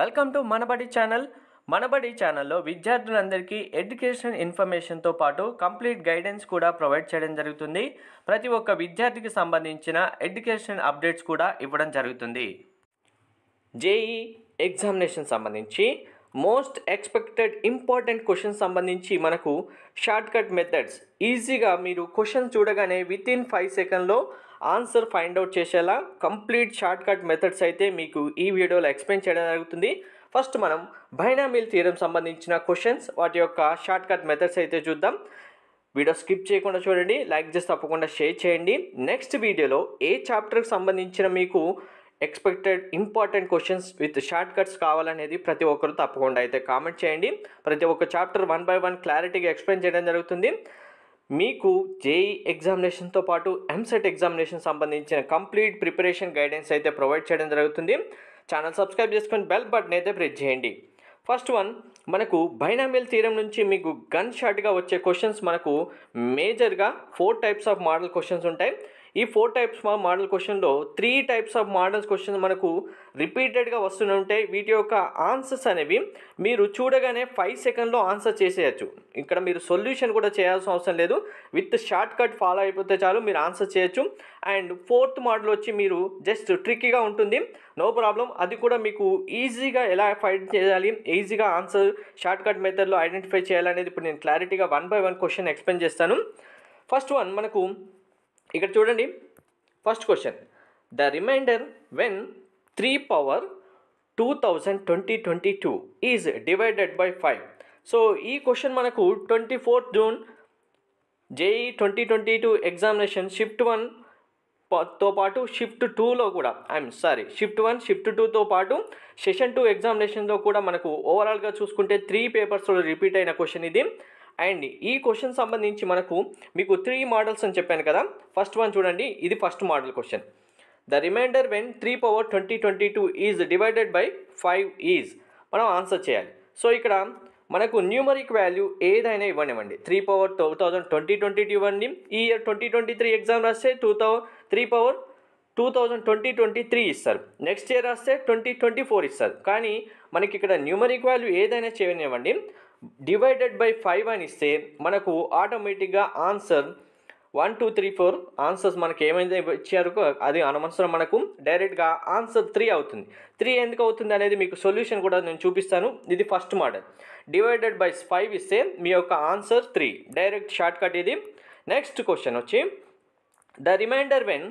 Welcome to Manabadi channel. Manabadi ఛానల్లో విద్యార్థులందరికీ education ఇన్ఫర్మేషన్తో పాటు కంప్లీట్ గైడెన్స్ కూడా ప్రొవైడ్ చేయడం జరుగుతుంది. ప్రతి ఒక్క విద్యార్థికి సంబంధించిన ఎడ్యుకేషన్ అప్డేట్స్ కూడా ఇవ్వడం జరుగుతుంది. జేఈ ఎగ్జామినేషన్ సంబంధించి మోస్ట్ ఎక్స్పెక్టెడ్ ఇంపార్టెంట్ క్వశ్చన్స్ సంబంధించి మనకు షార్ట్కట్ మెథడ్స్ ఈజీగా మీరు క్వశ్చన్ చూడగానే వితిన్ 5 సెకండ్లో ఆన్సర్ ఫైండ్ అవుట్ చేసేలా కంప్లీట్ షార్ట్కట్ మెథడ్స్ అయితే మీకు ఈ వీడియోలో ఎక్స్ప్లెయిన్ చేయడం జరుగుతుంది. ఫస్ట్ మనం బైనామియల్ థియరం సంబంధించిన క్వశ్చన్స్ వాటి యొక్క షార్ట్కట్ మెథడ్స్ అయితే చూద్దాం. వీడియో స్కిప్ చేయకుండా చూడండి, లైక్ చేసి తప్పకుండా షేర్ చేయండి. నెక్స్ట్ వీడియోలో ఏ చాప్టర్కి సంబంధించిన మీకు expected important questions with short cuts కావాలనేది ప్రతి ఒక్కరు తప్పకుండా అయితే కామెంట్ చేయండి. ప్రతి ఒక్క చాప్టర్ 1 by 1 క్లారిటీగా ఎక్స్ప్లెయిన్ చేయడం జరుగుతుంది. మీకు జేఈ ఎగ్జామినేషన్తో పాటు ఎంసెట్ ఎగ్జామినేషన్ సంబంధించిన కంప్లీట్ ప్రిపరేషన్ గైడెన్స్ అయితే ప్రొవైడ్ చేయడం జరుగుతుంది. ఛానల్ సబ్స్క్రైబ్ చేసుకొని బెల్ బటన్ అయితే ప్రెస్ చేయండి. ఫస్ట్ వన్ మనకు బైనామియల్ థియరం నుంచి మీకు గన్ షాట్గా వచ్చే క్వశ్చన్స్ మనకు మేజర్గా 4 టైప్స్ ఆఫ్ మోడల్ క్వశ్చన్స్ ఉంటాయి. ఈ 4 టైప్స్ ఆఫ్ మోడల్ క్వశ్చన్లో 3 టైప్స్ ఆఫ్ మోడల్స్ క్వశ్చన్స్ మనకు రిపీటెడ్గా వస్తూనే ఉంటాయి. వీటి యొక్క ఆన్సర్స్ అనేవి మీరు చూడగానే 5 సెకండ్లో ఆన్సర్ చేసేయచ్చు. ఇక్కడ మీరు సొల్యూషన్ కూడా చేయాల్సిన అవసరం లేదు, విత్ షార్ట్ కట్ ఫాలో అయిపోతే చాలు మీరు ఆన్సర్ చేయొచ్చు. అండ్ 4th మోడల్ వచ్చి మీరు జస్ట్ ట్రిక్కీగా ఉంటుంది, నో ప్రాబ్లం. అది కూడా మీకు ఈజీగా ఎలా ఫైండ్ చేయాలి, ఈజీగా ఆన్సర్ షార్ట్ కట్ మెథడ్లో ఐడెంటిఫై చేయాలనేది ఇప్పుడు నేను క్లారిటీగా 1 by 1 క్వశ్చన్ ఎక్స్ప్లెయిన్ చేస్తాను. ఫస్ట్ వన్ మనకు ఇక్కడ చూడండి. First question, the reminder when 3 power 2022 is divided by 5. So ఈ క్వశ్చన్ మనకు 24th June JEE 2022 examination shift 1తో పాటు షిఫ్ట్ 2లో కూడా షిఫ్ట్ 1 షిఫ్ట్ 2తో పాటు సెషన్ 2 ఎగ్జామినేషన్లో కూడా మనకు ఓవరాల్గా చూసుకుంటే 3 పేపర్స్లో రిపీట్ అయిన క్వశ్చన్ ఇది. అండ్ ఈ క్వశ్చన్ సంబంధించి మనకు మీకు 3 మోడల్స్ అని చెప్పాను కదా. ఫస్ట్ వన్ చూడండి, ఇది first model question. The reminder when 3 power 2022 is divided by 5 ఈజ్ మనం ఆన్సర్ చేయాలి. సో ఇక్కడ మనకు న్యూమరిక్ వాల్యూ ఏదైనా ఇవ్వనివ్వండి. 3 power 2022 ఇవ్వండి. ఈ ఇయర్ 2023 ఎగ్జామ్ రాస్తే 3 power 2023 ఇస్తారు. నెక్స్ట్ ఇయర్ రాస్తే 2024 ఇస్తారు. కానీ మనకి ఇక్కడ న్యూమరిక్ వాల్యూ ఏదైనా చేయనివ్వండి, డివైడెడ్ బై 5 అని ఇస్తే మనకు ఆటోమేటిక్గా ఆన్సర్ 1 2 3 4 ఆన్సర్స్ మనకి ఏమైతే ఇచ్చారో అది అనవసరం, మనకు డైరెక్ట్గా ఆన్సర్ 3 అవుతుంది. 3 ఎందుకు అవుతుంది అనేది మీకు సొల్యూషన్ కూడా నేను చూపిస్తాను. ఇది ఫస్ట్ మోడల్. డివైడెడ్ బై 5 ఇస్తే మీ యొక్క ఆన్సర్ 3, డైరెక్ట్ షార్ట్ కట్ ఇది. నెక్స్ట్ క్వశ్చన్ వచ్చి, the reminder when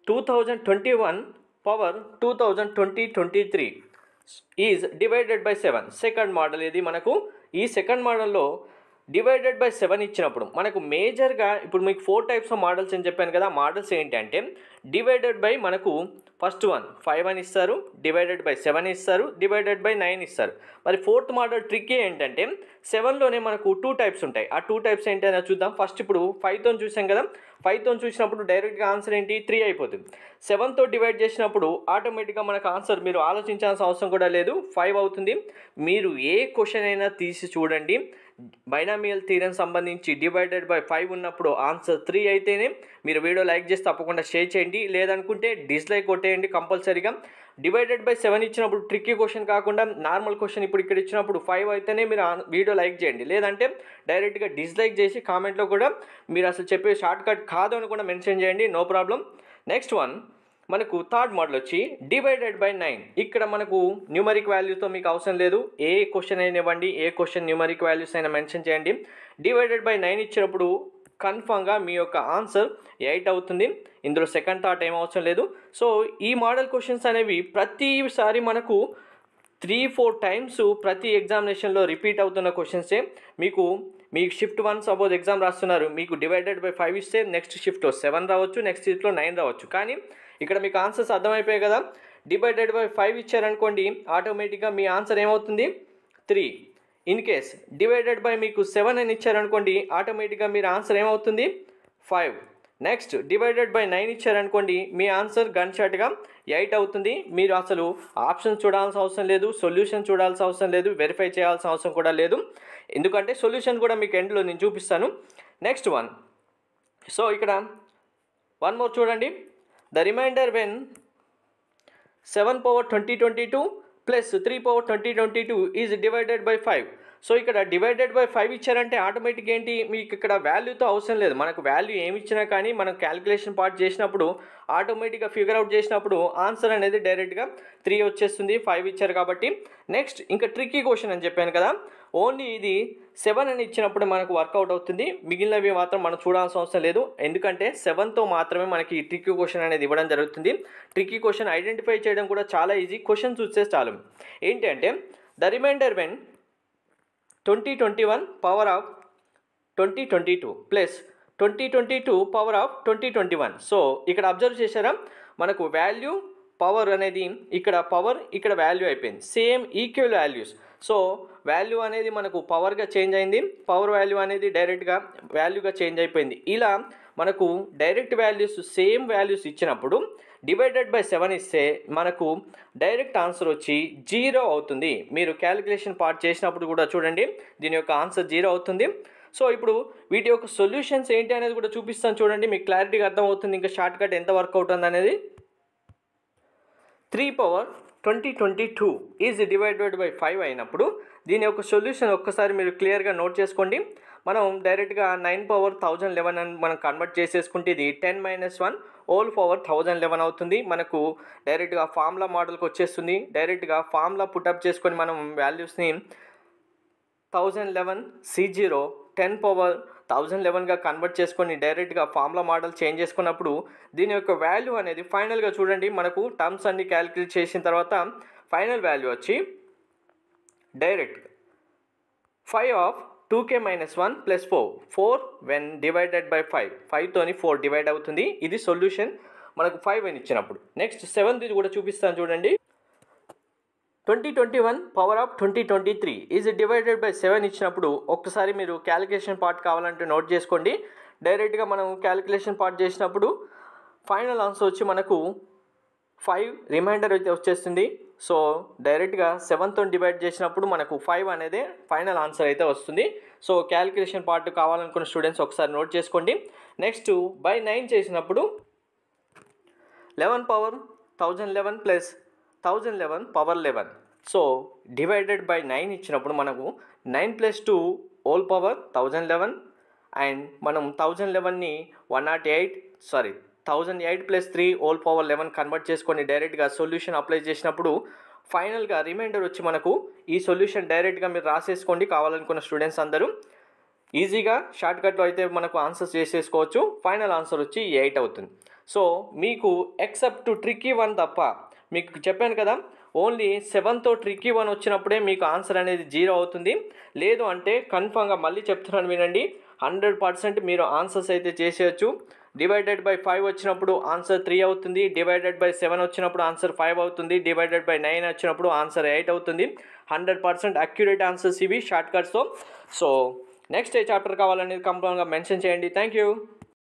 2021 power 2023 is divided by 7. Second model ఇది. మనకు ఈ సెకండ్ మోడల్లో డివైడెడ్ బై 7 ఇచ్చినప్పుడు మనకు మేజర్గా ఇప్పుడు మీకు 4 టైప్స్ ఆఫ్ మోడల్స్ అని చెప్పాను కదా. మోడల్స్ ఏంటంటే డివైడెడ్ బై మనకు ఫస్ట్ వన్ 5 అని ఇస్తారు, డివైడెడ్ బై 7 ఇస్తారు, డివైడెడ్ బై 9 ఇస్తారు. మరి 4th మోడల్ ట్రిక్ ఏంటంటే 7లోనే మనకు 2 టైప్స్ ఉంటాయి. ఆ 2 టైప్స్ ఏంటి అని చూద్దాం. ఫస్ట్ ఇప్పుడు 5తో చూసాం కదా. 5తో చూసినప్పుడు డైరెక్ట్గా ఆన్సర్ ఏంటి, 3 అయిపోతుంది. 7తో డివైడ్ చేసినప్పుడు ఆటోమేటిక్గా మనకు ఆన్సర్ మీరు ఆలోచించాల్సిన అవసరం కూడా లేదు, 5 అవుతుంది. మీరు ఏ క్వశ్చన్ అయినా తీసి చూడండి, బైనామియల్ థియరం సంబంధించి డివైడెడ్ బై 5 ఉన్నప్పుడు ఆన్సర్ 3 అయితేనే మీరు వీడియో లైక్ చేసి తప్పకుండా షేర్ చేయండి, లేదనుకుంటే డిస్లైక్ కొట్టేయండి కంపల్సరీగా. డివైడెడ్ బై 7 ఇచ్చినప్పుడు ట్రిక్కీ క్వశ్చన్ కాకుండా నార్మల్ క్వశ్చన్ ఇప్పుడు ఇక్కడ ఇచ్చినప్పుడు 5 అయితేనే మీరు వీడియో లైక్ చేయండి, లేదంటే డైరెక్ట్గా డిస్లైక్ చేసి కామెంట్లో కూడా మీరు అసలు చెప్పే షార్ట్ కట్ కాదు అని కూడా మెన్షన్ చేయండి, నో ప్రాబ్లం. నెక్స్ట్ వన్ మనకు థర్డ్ మోడల్ వచ్చి డివైడెడ్ బై 9. ఇక్కడ మనకు న్యూమరిక్ వాల్యూతో మీకు అవసరం లేదు, ఏ క్వశ్చన్ అయినా ఇవ్వండి, ఏ క్వశ్చన్ న్యూమరిక్ వాల్యూస్ అయినా మెన్షన్ చేయండి. డివైడెడ్ బై 9 ఇచ్చినప్పుడు కన్ఫామ్గా మీ యొక్క ఆన్సర్ 8 అవుతుంది. ఇందులో సెకండ్ థాట్ ఏం అవసరం లేదు. సో ఈ మోడల్ క్వశ్చన్స్ అనేవి ప్రతిసారి మనకు 3-4 టైమ్స్ ప్రతి ఎగ్జామినేషన్లో రిపీట్ అవుతున్న క్వశ్చన్సే. మీకు షిఫ్ట్ 1 సపోజ్ ఎగ్జామ్ రాస్తున్నారు, మీకు డివైడెడ్ బై 5 ఇస్తే నెక్స్ట్ షిఫ్ట్లో 7 రావచ్చు, నెక్స్ట్ షిఫ్ట్లో 9 రావచ్చు. కానీ ఇక్కడ మీకు ఆన్సర్స్ అర్థమైపోయాయి కదా. డివైడెడ్ బై 5 ఇచ్చారనుకోండి, ఆటోమేటిక్గా మీ ఆన్సర్ ఏమవుతుంది, 3. ఇన్ కేస్ డివైడెడ్ బై మీకు 7 అని ఇచ్చారనుకోండి, ఆటోమేటిక్గా మీరు ఆన్సర్ ఏమవుతుంది, 5. నెక్స్ట్ డివైడెడ్ బై 9 ఇచ్చారనుకోండి, మీ ఆన్సర్ గన్ షాట్గా 8 అవుతుంది. మీరు అసలు ఆప్షన్ చూడాల్సిన అవసరం లేదు, సొల్యూషన్ చూడాల్సిన అవసరం లేదు, వెరిఫై చేయాల్సిన అవసరం కూడా లేదు, ఎందుకంటే సొల్యూషన్ కూడా మీకు ఎండ్లో నేను చూపిస్తాను. నెక్స్ట్ వన్, సో ఇక్కడ వన్ మోర్ చూడండి. The reminder when 7 power 2022 plus 3 power 2022 is divided by 5. So ఇక్కడ డివైడెడ్ బై 5 ఇచ్చారంటే ఆటోమేటిక్ ఏంటి, మీకు ఇక్కడ వాల్యూతో అవసరం లేదు. మనకు వాల్యూ ఏమి ఇచ్చినా కానీ మనం క్యాలిక్యులేషన్ పార్ట్ చేసినప్పుడు ఆటోమేటిక్గా ఫిగర్ అవుట్ చేసినప్పుడు ఆన్సర్ అనేది డైరెక్ట్గా 3 వచ్చేస్తుంది, 5 ఇచ్చారు కాబట్టి. నెక్స్ట్ ఇంకా ట్రిక్కీ క్వశ్చన్ అని చెప్పాను కదా, ఓన్లీ ఇది 7 అని ఇచ్చినప్పుడు మనకు వర్కౌట్ అవుతుంది, మిగిలినవి మాత్రం మనం చూడాల్సిన అవసరం లేదు. ఎందుకంటే 7తో మాత్రమే మనకి ఈ ట్రిక్కీ క్వశ్చన్ అనేది ఇవ్వడం జరుగుతుంది. ట్రిక్కీ క్వశ్చన్ ఐడెంటిఫై చేయడం కూడా చాలా ఈజీ, క్వశ్చన్ చూస్తే చాలు. ఏంటి అంటే the reminder when 2021 power of 2022 plus 2022 power of 2021. So ఇక్కడ అబ్జర్వ్ చేశారా, మనకు వాల్యూ పవర్ అనేది ఇక్కడ పవర్ ఇక్కడ వాల్యూ అయిపోయింది, same equal values. So value అనేది మనకు పవర్గా చేంజ్ అయింది, పవర్ వాల్యూ అనేది డైరెక్ట్గా వాల్యూగా చేంజ్ అయిపోయింది. ఇలా మనకు డైరెక్ట్ వాల్యూస్ సేమ్ వాల్యూస్ ఇచ్చినప్పుడు డివైడెడ్ బై 7 ఇస్తే మనకు డైరెక్ట్ ఆన్సర్ వచ్చి 0 అవుతుంది. మీరు క్యాలిక్యులేషన్ పార్ట్ చేసినప్పుడు కూడా చూడండి దీని యొక్క ఆన్సర్ 0 అవుతుంది. సో ఇప్పుడు వీటి యొక్క సొల్యూషన్స్ ఏంటి అనేది కూడా చూపిస్తాను చూడండి, మీకు క్లారిటీగా అర్థమవుతుంది ఇంకా షార్ట్ కట్ ఎంత వర్క్ అవుతుంది అనేది. 3 పవర్ 2022 ఈజ్ డివైడెడ్ బై 5 అయినప్పుడు దీని యొక్క సొల్యూషన్ ఒక్కసారి మీరు క్లియర్గా నోట్ చేసుకోండి. మనం డైరెక్ట్గా 9 పవర్ 1011 అని మనం కన్వర్ట్ చేసేసుకుంటే ఇది 10 - 1 హోల్ పవర్ 1011 అవుతుంది. మనకు డైరెక్ట్గా ఫార్ములా మోడల్కి వచ్చేస్తుంది. డైరెక్ట్గా ఫార్ములా పుటప్ చేసుకొని మనం వాల్యూస్ని 1011 C0 10 పవర్ 1011గా కన్వర్ట్ చేసుకొని డైరెక్ట్గా ఫార్ములా మోడల్ చేంజ్ చేసుకున్నప్పుడు దీని యొక్క వాల్యూ అనేది ఫైనల్గా చూడండి, మనకు టర్మ్స్ అన్ని క్యాలిక్యులేట్ చేసిన తర్వాత ఫైనల్ వాల్యూ వచ్చి direct 5 of 2k - 1 plus 4 when divided by 5తోని 4 డివైడ్ అవుతుంది. ఇది సొల్యూషన్ మనకు 5 అని ఇచ్చినప్పుడు. నెక్స్ట్ 7th కూడా చూపిస్తాను చూడండి. 2021 power of 2023 is divided by 7 ఇచ్చినప్పుడు ఒక్కసారి మీరు క్యాలిక్యులేషన్ పార్ట్ కావాలంటే నోట్ చేసుకోండి. డైరెక్ట్గా మనం క్యాలిక్యులేషన్ పార్ట్ చేసినప్పుడు ఫైనల్ ఆన్సర్ వచ్చి మనకు 5 రిమైండర్ అయితే వచ్చేస్తుంది. సో డైరెక్ట్గా 7తో డివైడ్ చేసినప్పుడు మనకు 5 అనేది ఫైనల్ ఆన్సర్ అయితే వస్తుంది. సో క్యాలిక్యులేషన్ పార్ట్ కావాలనుకున్న స్టూడెంట్స్ ఒకసారి నోట్ చేసుకోండి. నెక్స్ట్ బై 9 చేసినప్పుడు 11 power 1011 plus 1011 power 11. So divided by 9 ఇచ్చినప్పుడు మనకు 9 + 2 హోల్ పవర్ 1011 అండ్ మనం 1011ని 1008 + 3 హోల్ పవర్ 11 కన్వర్ట్ చేసుకొని డైరెక్ట్గా సొల్యూషన్ అప్లై చేసినప్పుడు ఫైనల్గా రిమైండర్ వచ్చి మనకు ఈ సొల్యూషన్ డైరెక్ట్గా మీరు రాసేసుకోండి కావాలనుకున్న స్టూడెంట్స్ అందరూ ఈజీగా షార్ట్కట్లో అయితే మనకు ఆన్సర్స్ చేసేసుకోవచ్చు. ఫైనల్ ఆన్సర్ వచ్చి 8 అవుతుంది. సో మీకు ఎక్సెప్ట్ ట్రిక్కీ 1 తప్ప మీకు చెప్పాను కదా, ఓన్లీ 7తో ట్రిక్కీ 1 వచ్చినప్పుడే మీకు ఆన్సర్ అనేది 0 అవుతుంది. లేదు అంటే కన్ఫామ్గా మళ్ళీ చెప్తున్నాను వినండి, 100% మీరు ఆన్సర్స్ అయితే చేసేయచ్చు. డివైడెడ్ బై 5 వచ్చినప్పుడు ఆన్సర్ 3 అవుతుంది, డివైడెడ్ బై 7 వచ్చినప్పుడు ఆన్సర్ 5 అవుతుంది, డివైడెడ్ బై 9 వచ్చినప్పుడు ఆన్సర్ 8 అవుతుంది. 100% అక్యురేట్ ఆన్సర్స్ ఇవి షార్ట్ కట్స్తో. సో నెక్స్ట్ ఏ చాప్టర్ కావాలనేది కంప్లీట్గా మెన్షన్ చేయండి. Thank you.